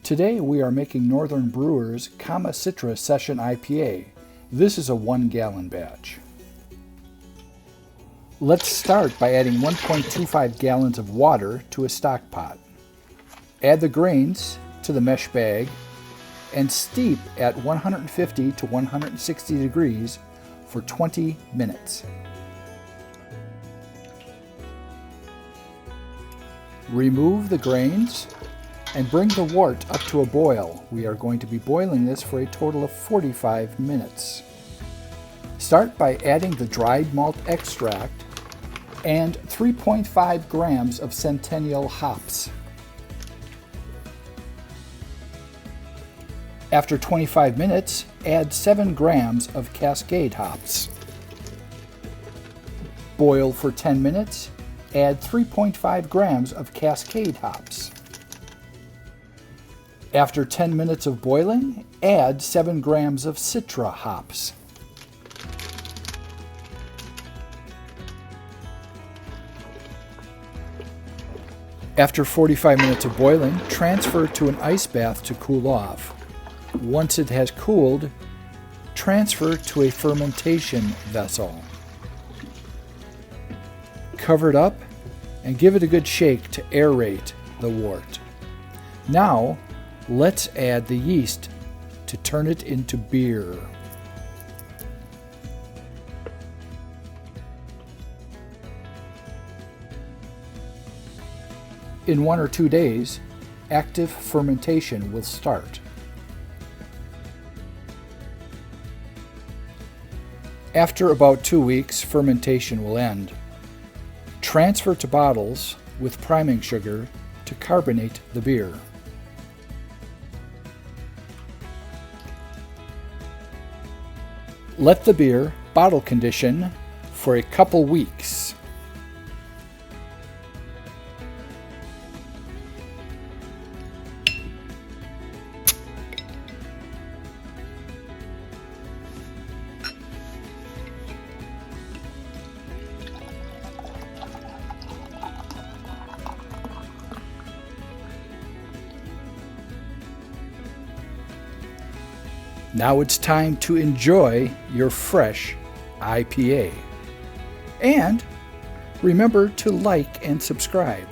Today we are making Northern Brewer's Kama Citra Session IPA. This is a 1 gallon batch. Let's start by adding 1.25 gallons of water to a stock pot. Add the grains to the mesh bag and steep at 150 to 160 degrees for 20 minutes. Remove the grains and bring the wort up to a boil. We are going to be boiling this for a total of 45 minutes. Start by adding the dried malt extract and 3.5 grams of Centennial hops. After 25 minutes, add 7 grams of Cascade hops. Boil for 10 minutes, add 3.5 grams of Cascade hops. After 10 minutes of boiling, add 7 grams of Citra hops. After 45 minutes of boiling, transfer to an ice bath to cool off. Once it has cooled, transfer to a fermentation vessel. Cover it up and give it a good shake to aerate the wort. Now, let's add the yeast to turn it into beer. In 1 or 2 days, active fermentation will start. After about 2 weeks, fermentation will end. Transfer to bottles with priming sugar to carbonate the beer. Let the beer bottle condition for a couple weeks. Now it's time to enjoy your fresh IPA. And remember to like and subscribe.